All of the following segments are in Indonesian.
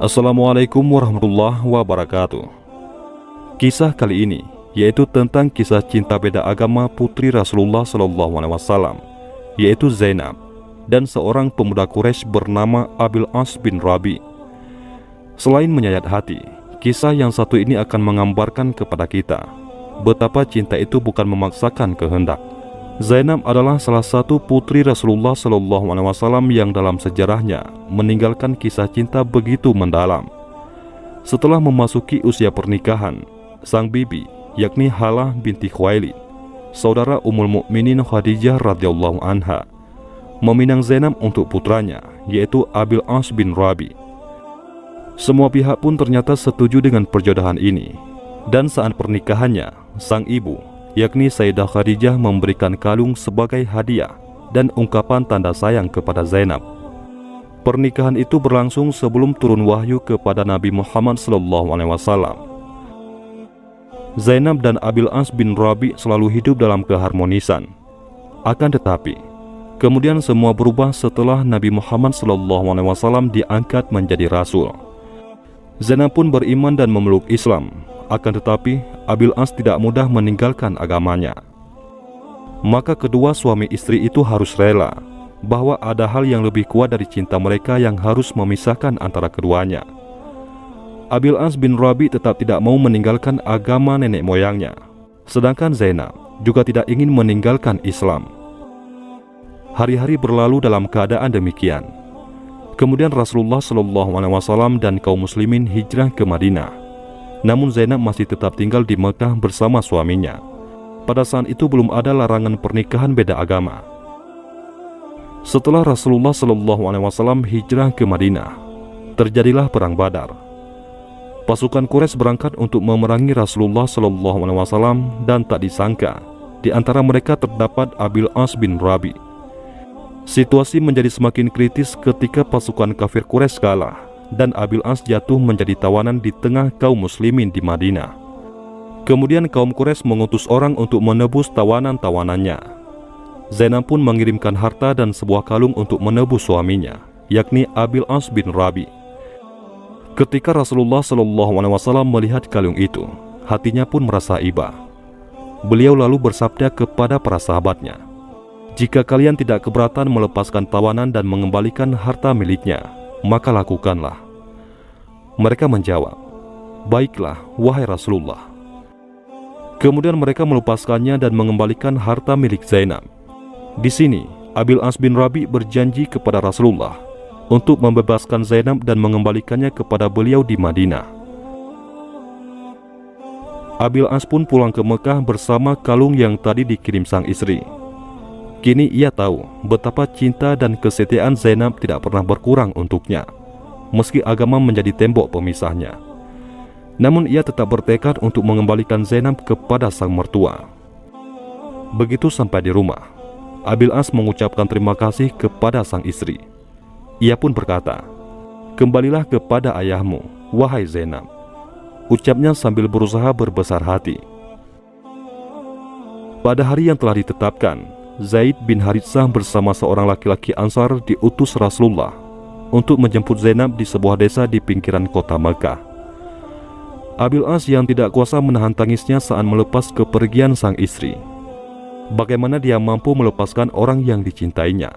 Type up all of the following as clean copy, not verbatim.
Assalamualaikum warahmatullahi wabarakatuh. Kisah kali ini yaitu tentang kisah cinta beda agama putri Rasulullah SAW, yaitu Zainab dan seorang pemuda Quraisy bernama Abil As bin Rabi. Selain menyayat hati, kisah yang satu ini akan menggambarkan kepada kita betapa cinta itu bukan memaksakan kehendak. Zainab adalah salah satu putri Rasulullah SAW yang dalam sejarahnya meninggalkan kisah cinta begitu mendalam. Setelah memasuki usia pernikahan, sang bibi, yakni Halah binti Khuwailid, saudara Ummul Mukminin Khadijah radhiyallahu anha, meminang Zainab untuk putranya, yaitu Abil As bin Rabi. Semua pihak pun ternyata setuju dengan perjodohan ini, dan saat pernikahannya, sang ibu, yakni Sayyidah Khadijah, memberikan kalung sebagai hadiah dan ungkapan tanda sayang kepada Zainab. Pernikahan itu berlangsung sebelum turun wahyu kepada Nabi Muhammad SAW. Zainab dan Abil As bin Rabi selalu hidup dalam keharmonisan. Akan tetapi, kemudian semua berubah setelah Nabi Muhammad SAW diangkat menjadi Rasul. Zainab pun beriman dan memeluk Islam. Akan tetapi, Abil As tidak mudah meninggalkan agamanya. Maka kedua suami istri itu harus rela bahwa ada hal yang lebih kuat dari cinta mereka yang harus memisahkan antara keduanya. Abil As bin Rabi tetap tidak mau meninggalkan agama nenek moyangnya, sedangkan Zainab juga tidak ingin meninggalkan Islam. Hari-hari berlalu dalam keadaan demikian. Kemudian Rasulullah SAW dan kaum muslimin hijrah ke Madinah. Namun Zainab masih tetap tinggal di Mekah bersama suaminya. Pada saat itu belum ada larangan pernikahan beda agama. Setelah Rasulullah SAW hijrah ke Madinah, terjadilah perang Badar. Pasukan Quraisy berangkat untuk memerangi Rasulullah SAW dan tak disangka di antara mereka terdapat Abil As bin Rabi. Situasi menjadi semakin kritis ketika pasukan kafir Quraisy kalah dan Abil As jatuh menjadi tawanan di tengah kaum muslimin di Madinah. Kemudian kaum Quraisy mengutus orang untuk menebus tawanan-tawanannya. Zainab pun mengirimkan harta dan sebuah kalung untuk menebus suaminya, yakni Abil As bin Rabi. Ketika Rasulullah SAW melihat kalung itu, hatinya pun merasa iba. Beliau lalu bersabda kepada para sahabatnya, "Jika kalian tidak keberatan melepaskan tawanan dan mengembalikan harta miliknya, maka lakukanlah." Mereka menjawab, "Baiklah, wahai Rasulullah." Kemudian mereka melepaskannya dan mengembalikan harta milik Zainab. Di sini, Abil As bin Rabi berjanji kepada Rasulullah untuk membebaskan Zainab dan mengembalikannya kepada beliau di Madinah. Abil As pun pulang ke Mekah bersama kalung yang tadi dikirim sang istri. Kini ia tahu betapa cinta dan kesetiaan Zainab tidak pernah berkurang untuknya, meski agama menjadi tembok pemisahnya. Namun ia tetap bertekad untuk mengembalikan Zainab kepada sang mertua. Begitu sampai di rumah, Abil As mengucapkan terima kasih kepada sang istri. Ia pun berkata, "Kembalilah kepada ayahmu, wahai Zainab," ucapnya sambil berusaha berbesar hati. Pada hari yang telah ditetapkan, Zaid bin Haritsah bersama seorang laki-laki Ansar diutus Rasulullah untuk menjemput Zainab di sebuah desa di pinggiran kota Mekah. Abil As yang tidak kuasa menahan tangisnya saat melepas kepergian sang istri. Bagaimana dia mampu melepaskan orang yang dicintainya,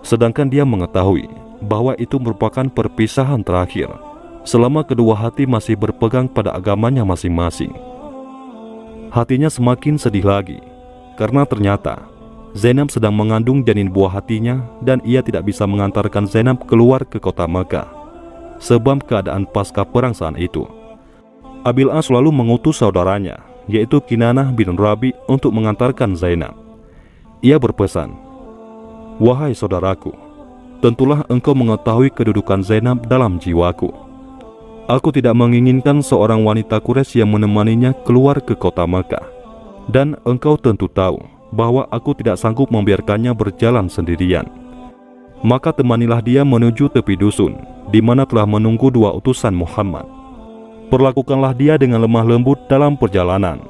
sedangkan dia mengetahui bahwa itu merupakan perpisahan terakhir selama kedua hati masih berpegang pada agamanya masing-masing. Hatinya semakin sedih lagi, karena ternyata Zainab sedang mengandung janin buah hatinya dan ia tidak bisa mengantarkan Zainab keluar ke kota Mekah sebab keadaan pasca perang saat itu. Abil As lalu mengutus saudaranya, yaitu Kinanah bin Rabi, untuk mengantarkan Zainab. Ia berpesan, "Wahai saudaraku, tentulah engkau mengetahui kedudukan Zainab dalam jiwaku. Aku tidak menginginkan seorang wanita Quraisy yang menemaninya keluar ke kota Mekah, dan engkau tentu tahu bahwa aku tidak sanggup membiarkannya berjalan sendirian. Maka temanilah dia menuju tepi dusun, di mana telah menunggu dua utusan Muhammad. Perlakukanlah dia dengan lemah lembut dalam perjalanan,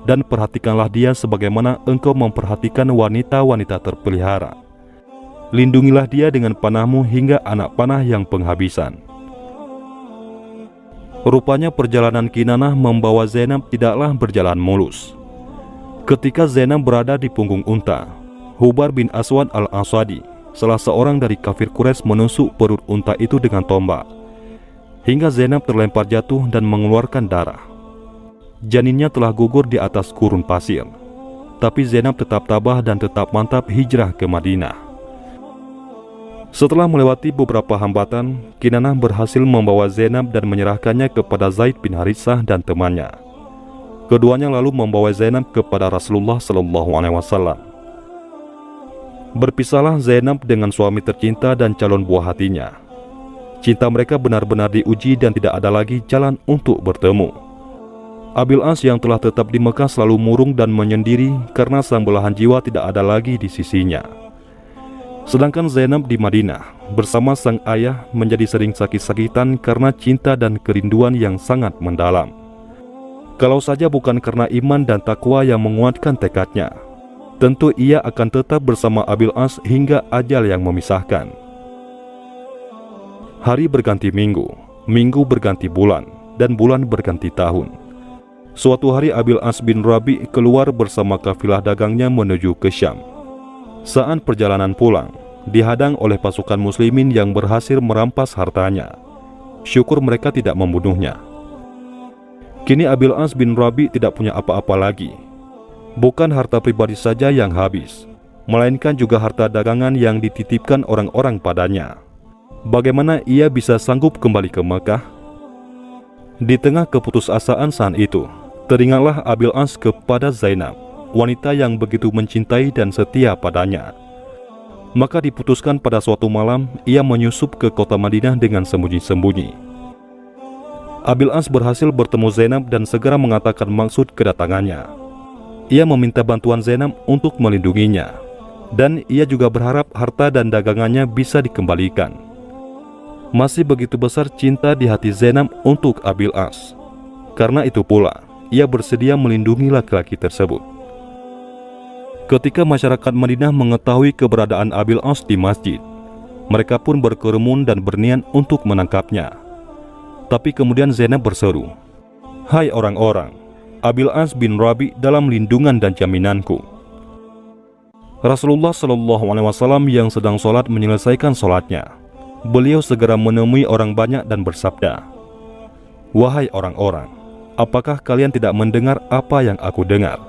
dan perhatikanlah dia sebagaimana engkau memperhatikan wanita-wanita terpelihara. Lindungilah dia dengan panahmu hingga anak panah yang penghabisan. Rupanya perjalanan Kinanah membawa Zainab tidaklah berjalan mulus. Ketika Zainab berada di punggung unta, Hubar bin Aswad al-Asadi, salah seorang dari kafir Quraisy, menusuk perut unta itu dengan tombak, hingga Zainab terlempar jatuh dan mengeluarkan darah. Janinnya telah gugur di atas gurun pasir, tapi Zainab tetap tabah dan tetap mantap hijrah ke Madinah. Setelah melewati beberapa hambatan, Kinanah berhasil membawa Zainab dan menyerahkannya kepada Zaid bin Haritsah dan temannya. Keduanya lalu membawa Zainab kepada Rasulullah SAW. Berpisahlah Zainab dengan suami tercinta dan calon buah hatinya. Cinta mereka benar-benar diuji dan tidak ada lagi jalan untuk bertemu. Abil As yang telah tetap di Mekah selalu murung dan menyendiri karena sang belahan jiwa tidak ada lagi di sisinya. Sedangkan Zainab di Madinah bersama sang ayah menjadi sering sakit-sakitan karena cinta dan kerinduan yang sangat mendalam. Kalau saja bukan karena iman dan takwa yang menguatkan tekadnya, tentu ia akan tetap bersama Abil As hingga ajal yang memisahkan. Hari berganti minggu, minggu berganti bulan, dan bulan berganti tahun. Suatu hari Abil As bin Rabi keluar bersama kafilah dagangnya menuju ke Syam. Saat perjalanan pulang, dihadang oleh pasukan muslimin yang berhasil merampas hartanya. Syukur mereka tidak membunuhnya. Kini Abil As bin Rabi tidak punya apa-apa lagi. Bukan harta pribadi saja yang habis, melainkan juga harta dagangan yang dititipkan orang-orang padanya. Bagaimana ia bisa sanggup kembali ke Mekah? Di tengah keputusasaan saat itu, teringatlah Abil As kepada Zainab, wanita yang begitu mencintai dan setia padanya. Maka diputuskan pada suatu malam, ia menyusup ke kota Madinah dengan sembunyi-sembunyi. Abil As berhasil bertemu Zainab dan segera mengatakan maksud kedatangannya. Ia meminta bantuan Zainab untuk melindunginya, dan ia juga berharap harta dan dagangannya bisa dikembalikan. Masih begitu besar cinta di hati Zainab untuk Abil As. Karena itu pula, ia bersedia melindungi laki-laki tersebut. Ketika masyarakat Madinah mengetahui keberadaan Abil As di masjid, mereka pun berkerumun dan berniat untuk menangkapnya. Tapi kemudian Zainab berseru, "Hai orang-orang, Abil As bin Rabi dalam lindungan dan jaminanku." Rasulullah SAW yang sedang sholat menyelesaikan sholatnya. Beliau segera menemui orang banyak dan bersabda, "Wahai orang-orang, apakah kalian tidak mendengar apa yang aku dengar?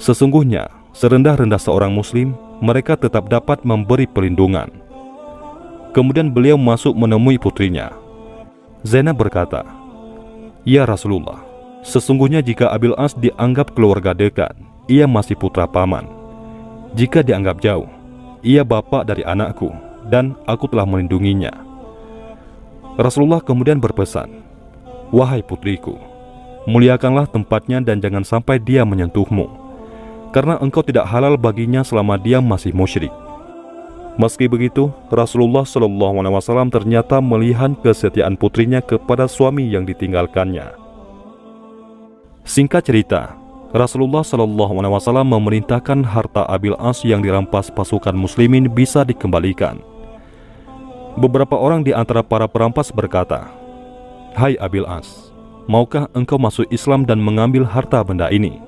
Sesungguhnya, serendah-rendah seorang muslim, mereka tetap dapat memberi perlindungan." Kemudian beliau masuk menemui putrinya. Zainab berkata, "Ya Rasulullah, sesungguhnya jika Abil As dianggap keluarga dekat, ia masih putra paman. Jika dianggap jauh, ia bapak dari anakku, dan aku telah melindunginya." Rasulullah kemudian berpesan, "Wahai putriku, muliakanlah tempatnya dan jangan sampai dia menyentuhmu, karena engkau tidak halal baginya selama dia masih musyrik." Meski begitu, Rasulullah SAW ternyata melihat kesetiaan putrinya kepada suami yang ditinggalkannya. Singkat cerita, Rasulullah SAW memerintahkan harta Abil As yang dirampas pasukan muslimin bisa dikembalikan. Beberapa orang di antara para perampas berkata, "Hai Abil As, maukah engkau masuk Islam dan mengambil harta benda ini?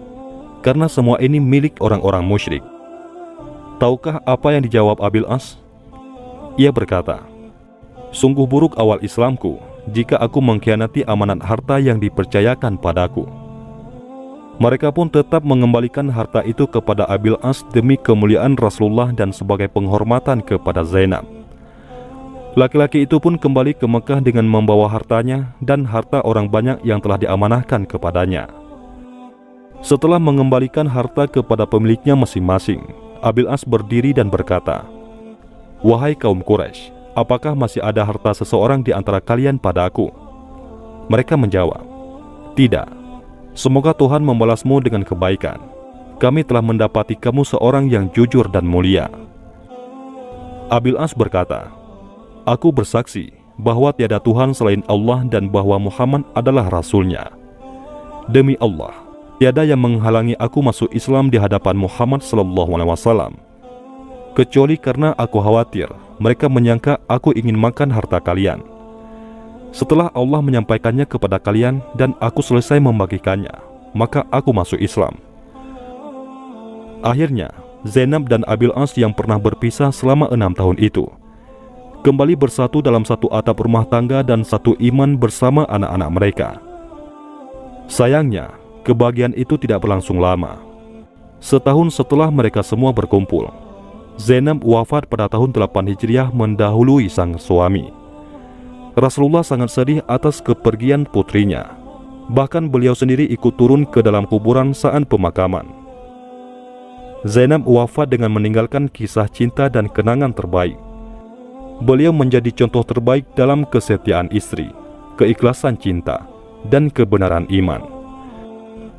Karena semua ini milik orang-orang musyrik." Tahukah apa yang dijawab Abil As? Ia berkata, "Sungguh buruk awal Islamku jika aku mengkhianati amanat harta yang dipercayakan padaku." Mereka pun tetap mengembalikan harta itu kepada Abil As demi kemuliaan Rasulullah dan sebagai penghormatan kepada Zainab. Laki-laki itu pun kembali ke Mekah dengan membawa hartanya dan harta orang banyak yang telah diamanahkan kepadanya. Setelah mengembalikan harta kepada pemiliknya masing-masing, Abil As berdiri dan berkata, "Wahai kaum Quraisy, apakah masih ada harta seseorang di antara kalian padaku?" Mereka menjawab, "Tidak. Semoga Tuhan membalasmu dengan kebaikan. Kami telah mendapati kamu seorang yang jujur dan mulia." Abil As berkata, "Aku bersaksi bahwa tiada Tuhan selain Allah dan bahwa Muhammad adalah Rasul-Nya. Demi Allah, tiada yang menghalangi aku masuk Islam di hadapan Muhammad SAW, kecuali karena aku khawatir mereka menyangka aku ingin makan harta kalian. Setelah Allah menyampaikannya kepada kalian dan aku selesai membagikannya, maka aku masuk Islam. Akhirnya, Zainab dan Abil As yang pernah berpisah selama 6 tahun itu kembali bersatu dalam satu atap rumah tangga dan satu iman bersama anak-anak mereka. Sayangnya, kebahagiaan itu tidak berlangsung lama. Setahun setelah mereka semua berkumpul, Zainab wafat pada tahun 8 Hijriah mendahului sang suami. Rasulullah sangat sedih atas kepergian putrinya. Bahkan beliau sendiri ikut turun ke dalam kuburan saat pemakaman. Zainab wafat dengan meninggalkan kisah cinta dan kenangan terbaik. Beliau menjadi contoh terbaik dalam kesetiaan istri, keikhlasan cinta, dan kebenaran iman.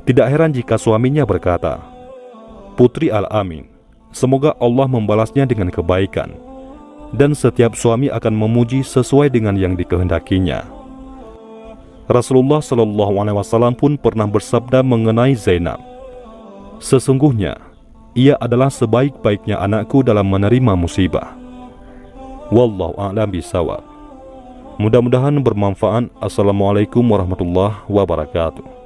Tidak heran jika suaminya berkata, "Putri Al-Amin, semoga Allah membalasnya dengan kebaikan, dan setiap suami akan memuji sesuai dengan yang dikehendakinya." Rasulullah SAW pun pernah bersabda mengenai Zainab, "Sesungguhnya ia adalah sebaik-baiknya anakku dalam menerima musibah." Wallahu a'lam bishawab. Mudah-mudahan bermanfaat. Assalamualaikum warahmatullahi wabarakatuh.